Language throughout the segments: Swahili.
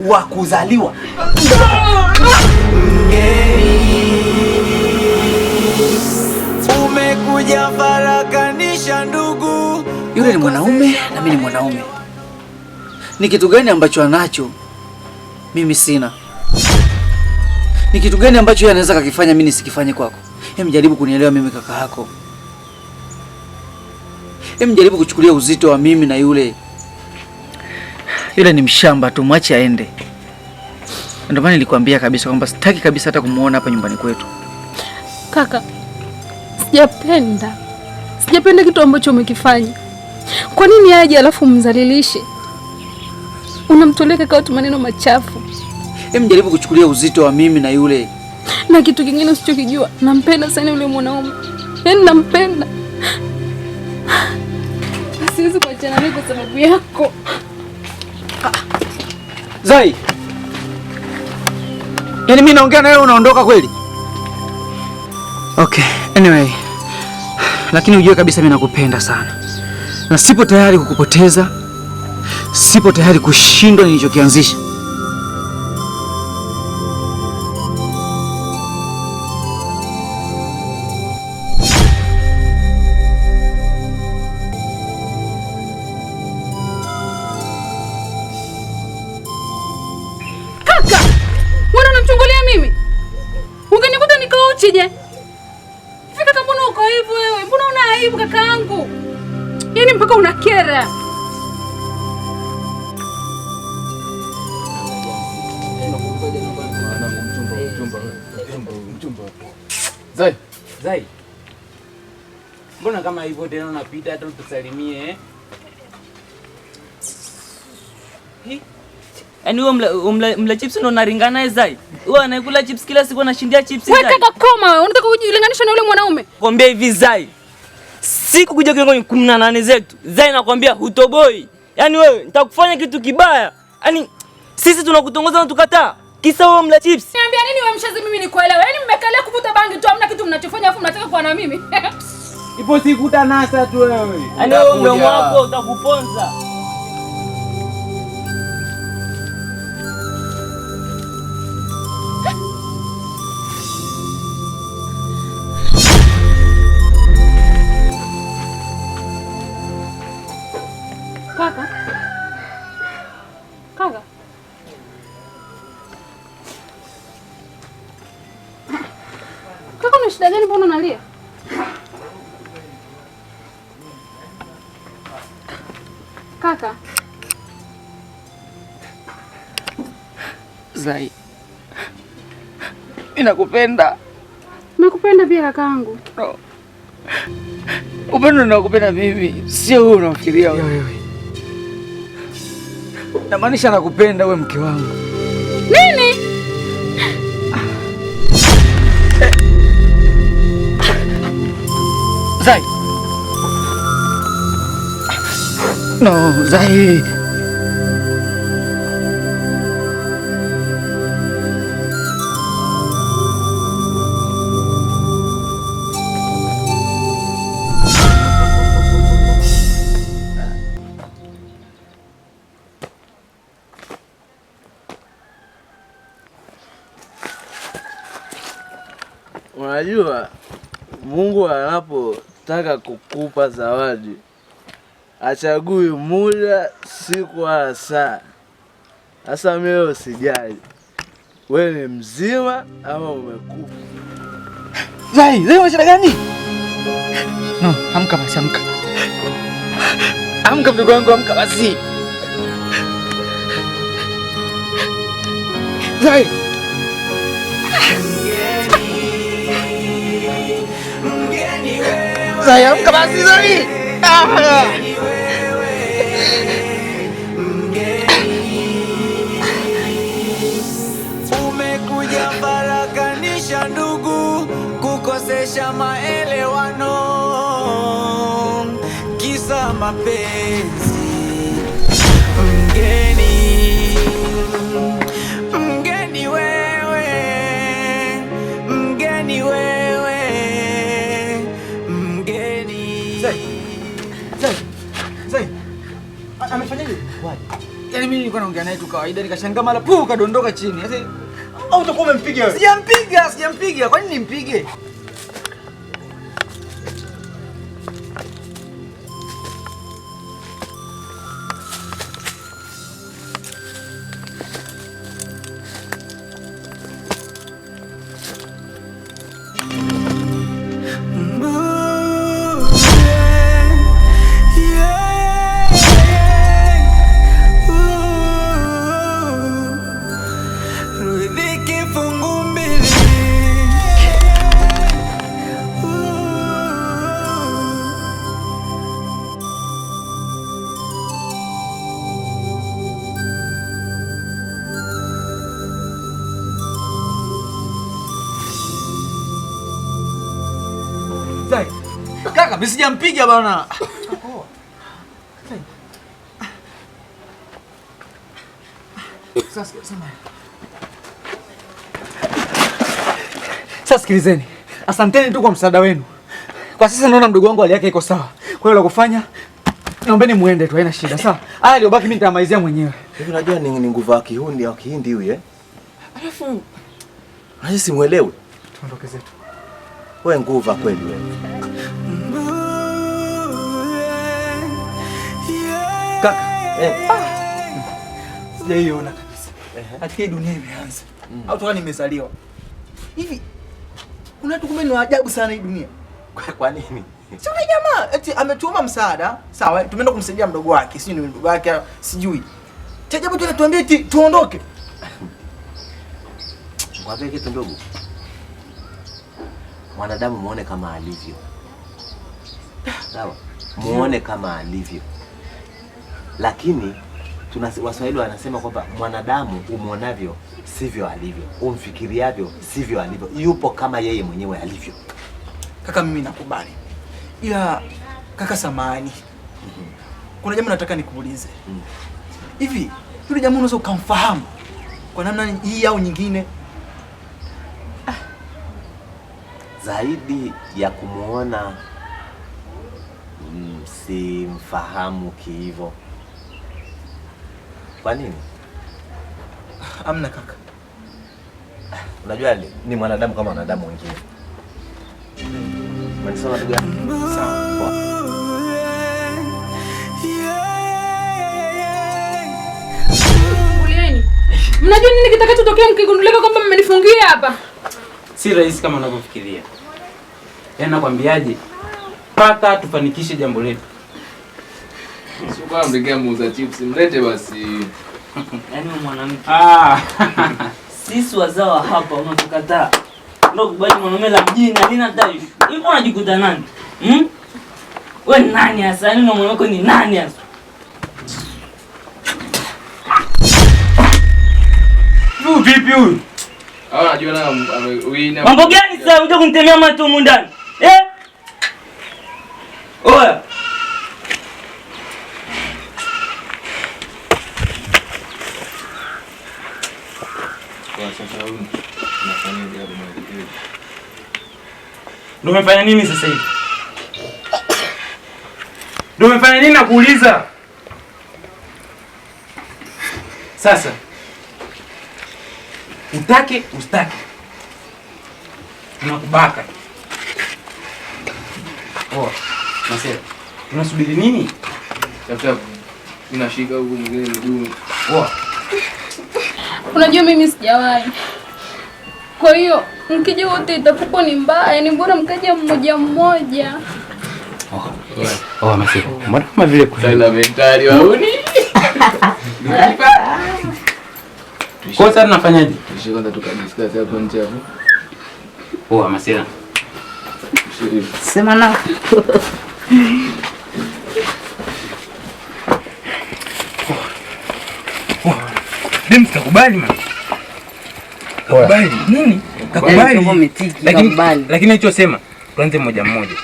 wa kuzaliwa. Umekuja farakanisha ndugu. Yule ni mwanaume na mimi ni mwanaume. Ni kitu gani ambacho anacho mimi sina? Ni kitu gani ambacho yeye anaweza kukifanya mimi nisikifanye kwako? Hem, jaribu kunielewa mimi kaka yako. Hem, jaribu kuchukulia uzito wa mimi na yule. Yule ni mshamba tu, mwache aende. Ndio maana nilikwambia kabisa kwamba sitaki kabisa hata kumuona hapa nyumbani kwetu. Kaka, sijapenda kitu ambacho umekifanya. Kwa nini aje alafu mzalilishe? Unamtolea kaka watu maneno machafu. Hem, jaribu kuchukulia uzito wa mimi na yule. Na kitu kingine usichokijua, nampenda sana yule mwanaume. Yaani nampenda. Siwezi kuachana naye kwa sababu yako. Zai. Yaani mimi naongea na wewe unaondoka kweli? Okay, anyway. Lakini ujue kabisa mimi nakupenda sana. Na sipo tayari kukupoteza. Sipo tayari kushindwa nilichokianzisha. Kaka, mbona unamchungulia mimi? Ungenikuta niko uchi je? Fika kama uko hivyo wewe. Mbona una aibu kakaangu? Yaani mpaka unakera. Zai. Mbona kama hivyo tena unapita hata utusalimie Yaani wewe mla chips ndo unaringana naye Zai. Wewe anakula chips kila siku anashindia chips Zai. Wewe kaka koma wewe. Unataka kujilinganisha na yule mwanaume? Kwambia hivi Zai. Siku kuja kwenye 18 zetu. Zai nakwambia hutoboi. Yaani wewe nitakufanya kitu kibaya. Yaani sisi tunakutongoza na tukataa. Kisa wewe mla chips. Niambia nini wewe mshazi mimi nikuelewa? Yaani mmekalia kuvuta bangi tu hamna kitu mnachofanya afu mnataka kuwa na mimi. Ipo siku utanasa tu wewe. Yaani wewe mdomo wako utakuponza. Kaka. Kaka. Kaka una shida gani mbona unalia? Kaka. Zai. Ninakupenda. Nakupenda pia kakaangu. No. Upendo nakupenda mimi, sio wewe unafikiria wewe. Namaanisha nakupenda wewe mke wangu. Nini? Zai. No, Zai. Unajua Mungu anapotaka kukupa zawadi achagui muda, siku wala saa. Sasa mimi leo sijali wewe ni mzima ama umekufa. Zai, una shida gani? No, amka basi, amka. Amka mdogo wangu, amka basi. Zai. Zai, amka basi Zai. Umekuja farakanisha ndugu, kukosesha maelewano, kisa mapenzi. Mgeni wewe, mgeni wewe, mgeni. Zai. Amefanyaje? Yaani mimi nilikuwa naongea naye tu kawaida nikashangaa mara kadondoka chini. Sasa au utakuwa umempiga wewe? Sijampiga. Kwa nini nimpige? Kaka, mimi sijampiga bwana. Sasa sikilizeni. Asanteni tu kwa msaada wenu. Kwa sasa naona mdogo wangu hali yake iko sawa. Kwa hiyo la kufanya naombeni muende tu, haina shida. Sawa? Haya aliyobaki mimi nitamalizia mwenyewe. Hivi unajua ni nguvu ya Kihindi au Kihindi huyu Alafu unajua simuelewi. Tuondoke zetu. Wewe nguvu kweli wewe. Kaka, sijaiona kabisa. Hata dunia imeanza. Au toka nimezaliwa. Hivi kuna watu kumbe ni ajabu sana hii dunia. Kwa nini? Si yule jamaa eti ametuomba msaada, sawa? Tumeenda kumsaidia mdogo wake, si ni mdogo wake sijui. Tajabu tu anatuambia eti tuondoke. Ngwambie kitu ndogo. Mwanadamu muone kama alivyo. Sawa? Muone kama alivyo. Lakini Waswahili wanasema kwamba mwanadamu umuonavyo sivyo alivyo, umfikiriavyo sivyo alivyo. Yupo kama yeye mwenyewe alivyo. Kaka, mimi nakubali. Ila kaka, samahani. Kuna jambo nataka nikuulize. Hivi yule jamaa unaweza ukamfahamu kwa namna hii au nyingine? Zaidi ya kumuona simfahamu hivyo. Kwa nini? Amna kaka. Unajua ni mwanadamu kama wanadamu wengine. Mwanasema ndugu yangu. Sawa. Ulieni. Mnajua nini kitakachotokea mkigundulika kwamba mmenifungia hapa? Si rahisi kama unavyofikiria. Yaani nakwambiaje? Paka tufanikishe jambo letu. Sio kwa mlegea muuza chips, mlete basi. Yaani mwanamke. Sisi wazao hapa unatukataa. Ndio kubali mwanaume la mjini halina taishu. Hivi unajikuta nani? Wewe nani hasa? Yaani mwanaume wako ni nani hasa? Vipi huyu? Unajua na amewina. Mambo gani sasa unataka kunitemea macho humu ndani? Oya. Ndio umefanya nini sasa hivi? Ndio umefanya nini nakuuliza? Sasa utake ustake tunakubaka. Nasema tunasubiri nini? Tafuta inashika huko mwingine mguu. Unajua mimi sijawahi. Kwa hiyo mkija wote itakuwa ni mbaya, ni bora mkaja mmoja mmoja. Masika. Mbona kama vile kula mentali wauni? Kwa sasa tunafanyaje? Tushike kwanza tukadiscuss hapo nje hapo. Masika. Sema na. Dim kakubali man. Kakubali. Nini? Kakubali. Lakini hicho sema tuanze moja mmoja.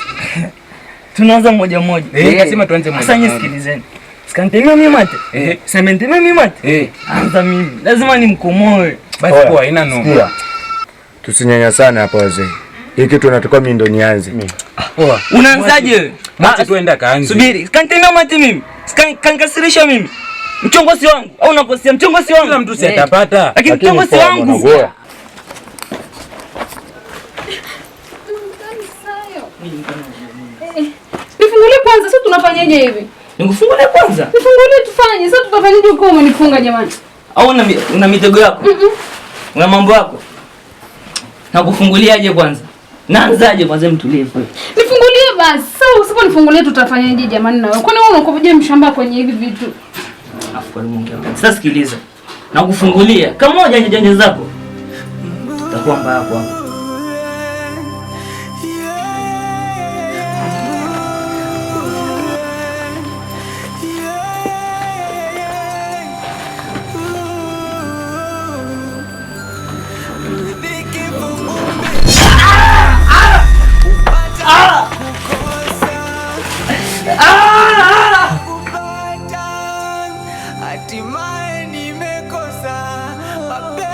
Tunaanza moja mmoja. Nasema tuanze moja. Sasa nisikilizeni. Sikantemea mimi mate. Sementemea mimi mate. Anza mimi. Lazima nimkomoe. Basi kwa haina noma. Tusinyanyasane hapa wazee. Hii kitu nataka mimi ndo nianze. Unaanzaje? Mate tuenda kaanze. Subiri. Sikantemea mate mimi. Sikankasirisha mimi. Mchongo si wangu. Au unaposema mchongo si wangu? Kila mtu si atapata. Lakini mchongo si wangu. Nifungulie kwanza, sasa tunafanyaje hivi? Nikufungulie kwanza? Nifungulie tufanye, sasa tutafanyaje uko umenifunga jamani? Au una mitego yako? Una mambo yako? Nakufunguliaje kwanza? Naanzaje kwanza mtulie hapo? Nifungulie basi. Sasa usiponifungulia tutafanyaje jamani na wewe? Kwani wewe unakoje mshamba kwenye hivi vitu? Afu kwa Mungu. Sasa sikiliza. Nakufungulia. Kama moja janja zako. Utakuwa mbaya kwangu. Hatimaye nimekosa mapenzi.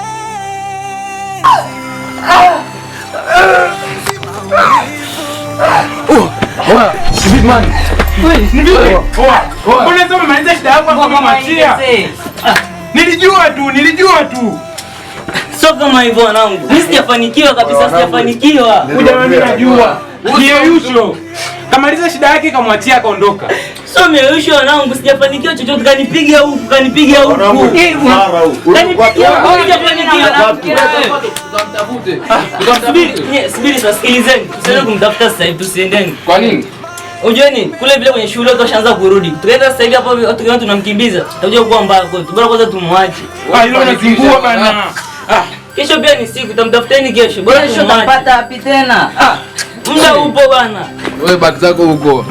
Unasema maliza shida yako kwa mama Tia. Nilijua tu. Sio kama hivyo wanangu. Mimi sijafanikiwa kabisa, sijafanikiwa. Kuja mimi najua. Yeyusho. Kamaliza shida yake kamwachia akaondoka. Sio meyusho wanangu, sijafanikiwa chochote, kanipiga huku. Kanipiga huku, sijafanikiwa. Subiri sasa, sikilizeni. Tusiende kumtafuta sasa hivi, tusiendeni. Kwa nini? Unajua nini? Kule vile kwenye shule watu washaanza kurudi. Tukaenda sasa hivi hapo watu kama tunamkimbiza. Tutakuja kuwa mbaya kwetu. Bora kwanza tumwache. Hilo unazingua bana. Kesho pia ni siku, tutamtafuteni kesho. Bora kesho tutapata wapi tena? Muda upo bana. Wewe baki zako huko.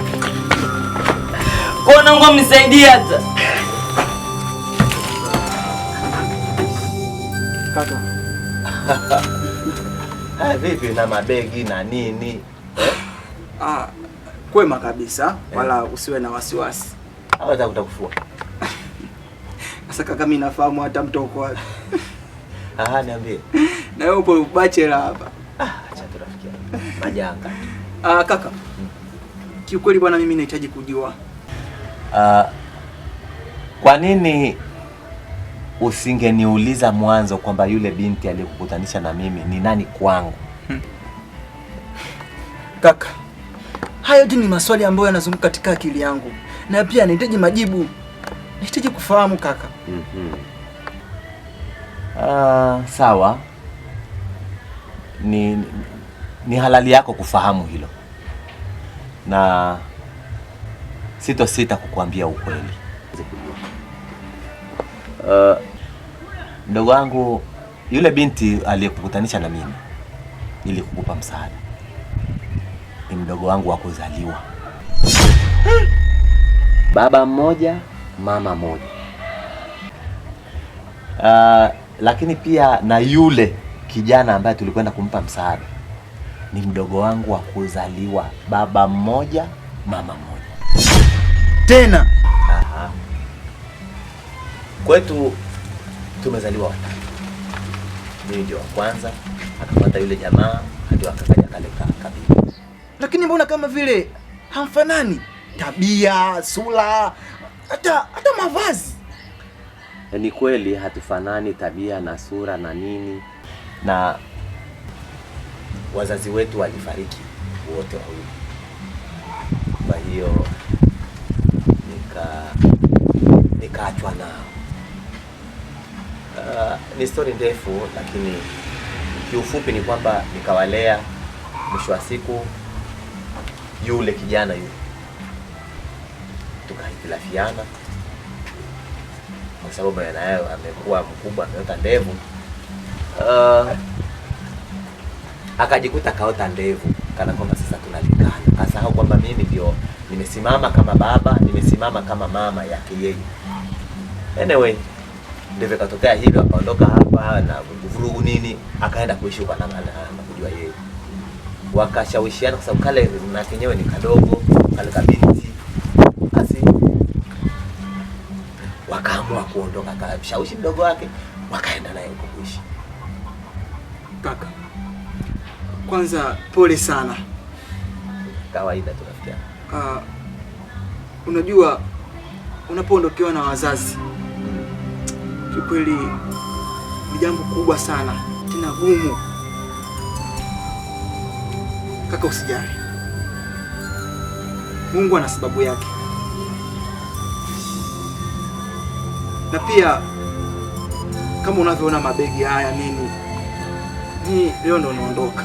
Kwa nangu mnisaidie hata. Kaka. Vipi na mabegi na nini? Kwema kabisa, wala usiwe na wasiwasi. Hawataka kutakufua. Sasa kaka, mimi nafahamu hata mtoko wapi. Niambie. Na wewe upo bachelor hapa. Acha turafikia. Majanga. Kaka. Kiukweli bwana, mimi nahitaji kujua. Kwa nini usingeniuliza mwanzo kwamba yule binti aliyekukutanisha na mimi ni nani kwangu? Kaka, hayo ni maswali ambayo yanazunguka katika akili yangu. Na pia nahitaji majibu. Nahitaji kufahamu kaka. Sawa. Ni halali yako kufahamu hilo. Na sita kukuambia ukweli. Mdogo wangu, yule binti aliyekukutanisha na mimi nilikukupa msaada. Ni mdogo wangu wa kuzaliwa. Baba mmoja, mama moja. Lakini pia na yule kijana ambaye tulikwenda kumpa msaada ni mdogo wangu wa kuzaliwa. Baba mmoja, mama moja. Tena. Kwetu tumezaliwa watatu. Mimi ndio wa kwanza, akafuata yule jamaa, hadi akakaja kale kabila. Lakini mbona kama vile hamfanani? Tabia, sura, hata mavazi. Ni kweli hatufanani tabia na sura na nini. Na wazazi wetu walifariki wote wawili. Kwa hiyo nikaachwa nao. Ni story ndefu, lakini kiufupi ni kwamba nikawalea. Mwisho wa siku yule kijana yule tukahitilafiana, kwa sababu naye amekuwa mkubwa, ameota ndevu. Akajikuta kaota ndevu kana kwamba sasa tunalingana. Asahau kwamba mimi ndio nimesimama kama baba, nimesimama kama mama yake yeye. Anyway, ndivyo katokea hivyo, akaondoka hapa na vurugu nini, akaenda kuishi kwa namna kujua yeye. Wakashawishiana kwa sababu kale na kenyewe ni kadogo, kale kabinti. Basi wakaamua kuondoka, akashawishi mdogo wake, wakaenda naye huko kuishi. Kaka, kwanza pole sana. Kawaida tunafikia. Unajua unapoondokewa na wazazi kiukweli ni jambo kubwa sana tena gumu. Kaka, usijali, Mungu ana sababu yake, na pia kama unavyoona mabegi haya nini, ni leo ndo naondoka.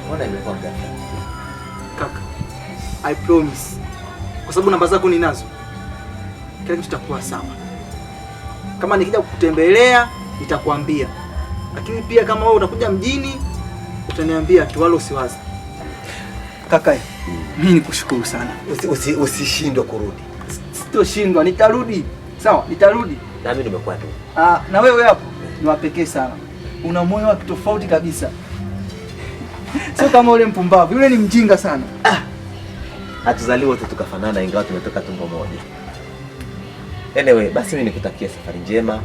Mbona imekuwa ghafla? Kaka, I promise, kwa sababu namba zako ninazo, kila kitu kitakuwa sawa. Kama nikija kukutembelea nitakwambia, lakini pia kama wewe utakuja mjini utaniambia tu, wala usiwaze. Kaka, mimi nikushukuru sana. Usishindwe kurudi. Sitoshindwa, nitarudi. Sawa, nitarudi. Na mimi nimekuwa tu. Na wewe hapo ni wa pekee sana. Una moyo wa tofauti kabisa. Sio kama ule mpumbavu, yule ni mjinga sana. Hatuzaliwa wote tukafanana, ingawa tumetoka tumbo moja. Anyway, basi mimi nikutakia safari njema.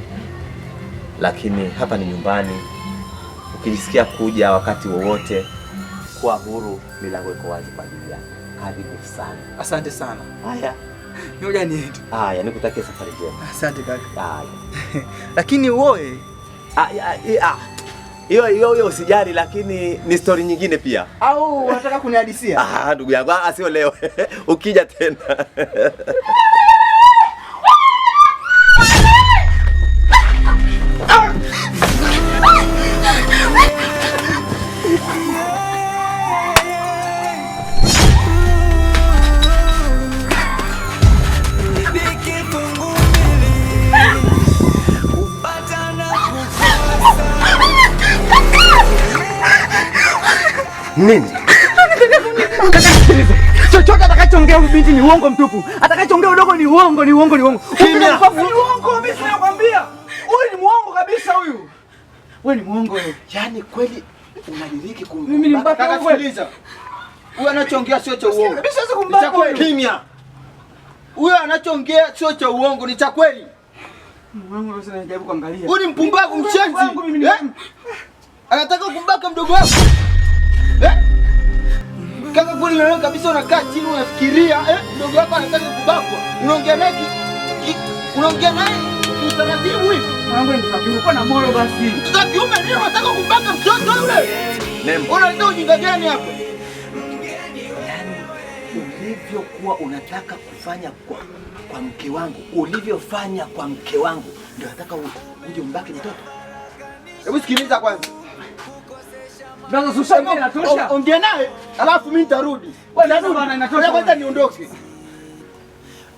Lakini hapa ni nyumbani. Ukijisikia kuja wakati wowote, kuwa huru, milango iko wazi kwa ajili yako. Karibu sana. Asante sana. Haya. Ngoja niende. Haya, nikutakia safari njema. Asante kaka. Haya. Lakini wewe hiyo usijali, lakini ni story nyingine pia. Au unataka kunihadisia? Ndugu yangu, sio leo. Ukija tena. Nini? Chochote atakachoongea huyu binti ni uongo mtupu. Atakachoongea udogo ni uongo, ni uongo, ni uongo. Kimya. Ni uongo mimi nakwambia. Huyu ni muongo kabisa huyu. Wewe ni muongo wewe. Yaani kweli unadiriki mimi ni mbaka wewe. Sikiliza. Huyu anachoongea sio cha uongo. Mimi siwezi kumbaka wewe. Kimya. Huyu anachoongea sio cha uongo, ni cha kweli. Mungu sasa najaribu kuangalia. Huyu ni mpumbavu mchenzi. Anataka kumbaka mdogo wako. Kaka kweli leo kabisa unakaa chini unafikiria mdogo wako anataka kubakwa. Unaongea naye utaratibu hivi. Mwanangu nitakiwa uko na moyo basi. Tutakiume ndio unataka kubaka mtoto yule. Nembo. Unaleta ujinga gani hapo? Ulivyokuwa unataka kufanya kwa mke wangu, ulivyofanya kwa mke wangu, ndio nataka uje mbaki mtoto. Hebu sikiliza kwanza. Bwana susha mimi natosha. Ongea naye, alafu mimi nitarudi. Bwana bwana inatosha. Kwanza niondoke.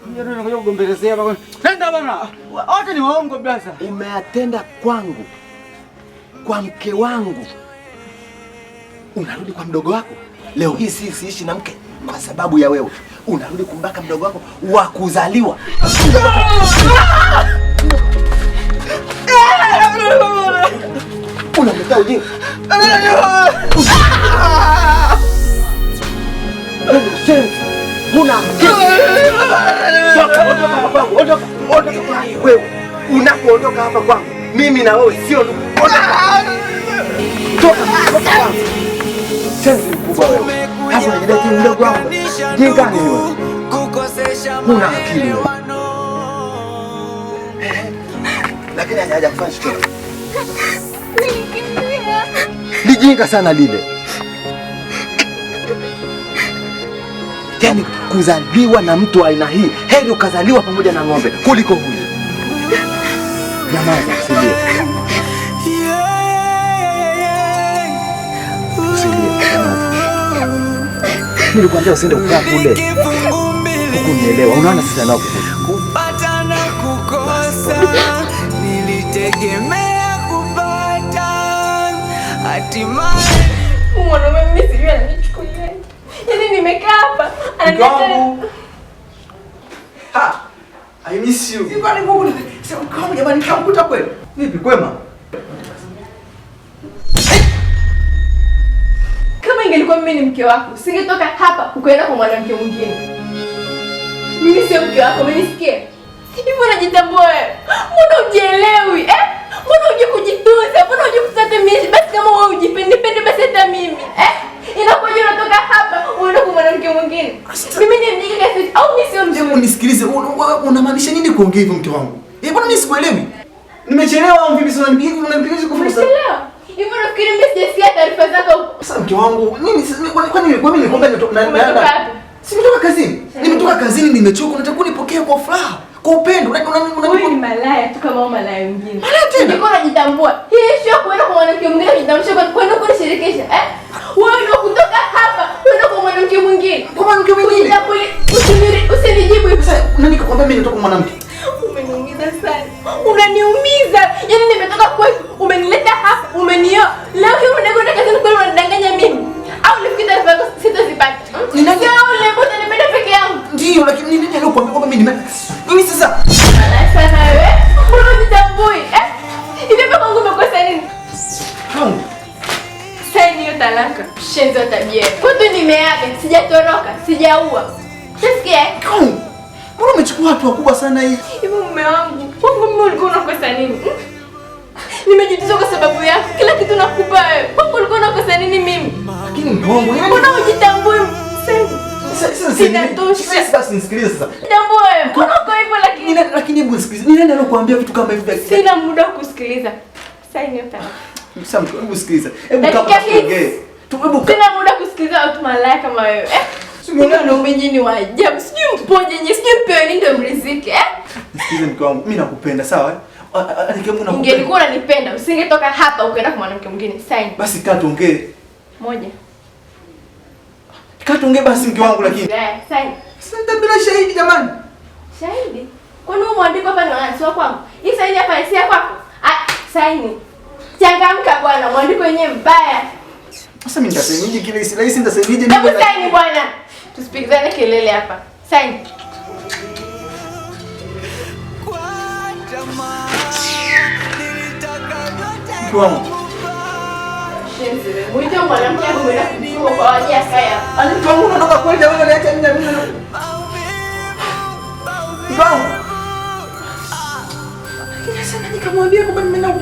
Mimi ndio nakuja kugombelezea bwana. Nenda bwana. Wote ni waongo blaza. Umeatenda kwangu, kwa mke wangu. Unarudi kwa mdogo wako. Leo hii siishi na mke kwa sababu ya wewe. Unarudi kumbaka mdogo wako wa kuzaliwa. Unamleta ujinga. Wewe unapoondoka hapa kwangu, mimi na wewe sio ndugu. Toka kwangu. Chenzi mkubwa wewe. Hapo unajidai mdogo wangu. Jinga ni wewe. Una akili wewe. Lakini haja kufanya chochote. Lijinga sana lile. Yaani kuzaliwa na mtu wa aina hii, heri ukazaliwa pamoja na ng'ombe kuliko huyu. Nyamaza, usilie. Nilikwambia usiende kukaa kule. Hukunielewa. Unaona sasa nao kupata na kukosa. Nilitegemea kupata. Hatimaye mwanaume mimi sijui ananichukulia. Yaani nimekaa hapa ananiambia I miss you. Siko ni Mungu. Sio kama jamani nikamkuta kweli. Vipi kwema? kama ingelikuwa mimi ni mke wako, singetoka hapa ukaenda kwa mwanamke mwingine. Mimi sio mke wako, umenisikia? Hivi unajitambua wewe? Mbona hujielewi? Mbona hujui kujitunza? Mbona hujui kutathmini? Basi kama wewe ujipende basi hata mimi. Inakuja unatoka hapa unaenda kwa mwanamke mwingine. Mimi ni mjinga kiasi au mimi sio mjinga? Hebu nisikilize. Unamaanisha nini kuongea hivyo mke wangu? Mbona mimi sikuelewi? Nimechelewa au vipi? Sasa unanipigia kwa fursa. Umechelewa? Hivyo nafikiri mimi sijasikia taarifa zako. Sasa mke wangu, kwani mimi nikwambia nitoka Simetoka kazini. Nimetoka kazini nimechoka, nataka kunipokea kwa furaha, kwa upendo. Wewe ni malaya tu kama malaya wengine. Malaya tena. Niko najitambua. Hii sio kwenda kwa mwanamke mwingine kujitambulisha kwenda kunishirikisha. Wewe ndio kutoka hapa kwenda kwa mwanamke mwingine. Kwa mwanamke mwingine. Usinijibu hivyo. Sasa nani kakwambia mimi natoka kwa mwanamke? Umeniumiza sana. Unaniumiza. Yaani nimetoka kwetu, umenileta hapa, umenioa. Leo hii unaenda kazini kwani unadanganya mimi? Au ulifikiri taarifa zako sitazipata? Sio ule bote nimenda peke yangu. Ndio, lakini nini leo kwamba mimi nini sasa? Malaya sana wewe. Unajitambui. Hivi hapa kwangu umekosa nini? Kwangu. Saini hiyo talaka. Shenzi wa tabia. Kwetu nimeaga, sijatoroka, sijaua. Unasikia? Kwangu. Mbona umechukua hatua kubwa sana hii? Hivi mume wangu, kwangu mimi ulikuwa unakosa nini? Nimejitizwa kwa sababu yako. Kila kitu nakupa wewe. Kwangu ulikuwa unakosa nini mimi? Lakini mgongo, mbona hujitambui? Sasa basi nisikilize sasa. Jitambue wewe. Mbona uko hivyo lakini hebu nisikilize. Ni nani alokuambia vitu kama hivi? Sina muda wa kusikiliza. Saini hiyo talaka. Msam, hebu sikiliza. Hebu kama tuongee. Sina muda kusikiliza watu malaya kama wewe. Mbona wanaume nyinyi wa ajabu? Sijui mpoje nyinyi, sijui mpewe nini ndio mriziki, Nisikilize mke wangu, mimi nakupenda, sawa Ungelikuwa unanipenda, usingetoka hapa ukaenda kwa mwanamke mwingine. Sign. Basi kaa tuongee. Moja. Kaa tuongee basi mke wangu lakini. Sign. Sasa bila shahidi jamani. Shahidi? Kwani wewe muandiko hapa ni wanasema kwangu? Hii sign hapa si yako? Sign. Changamka bwana, muandiko wenyewe mbaya. Sasa mimi nitasainije kile rahisi nitasainije nini? Hebu sign bwana. Tusipigane kelele hapa. Sign. Wangu. Shenzi wewe. Mwite mwanamke ameenda kuchukua kwa wajia kaya. Ani wangu unatoka kwenda wewe niacha nje mimi. Wangu. Sasa nikamwambia kwamba mimi na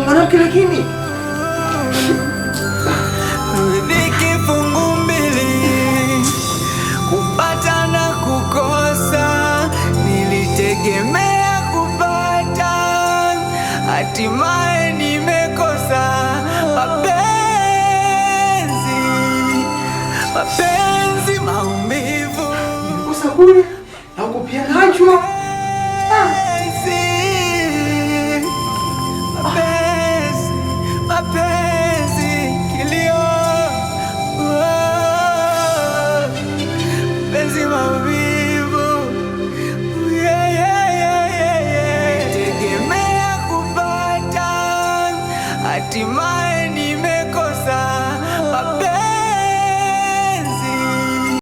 mwanamke lakini nikifungu mbili kupata na kukosa, nilitegemea kupata, hatimaye nimekosa. Mapenzi maumivu, nilikosa kule na kupia nachwa. Mapenzi kilio, mapenzi maumivu, tegemea kupata, hatimaye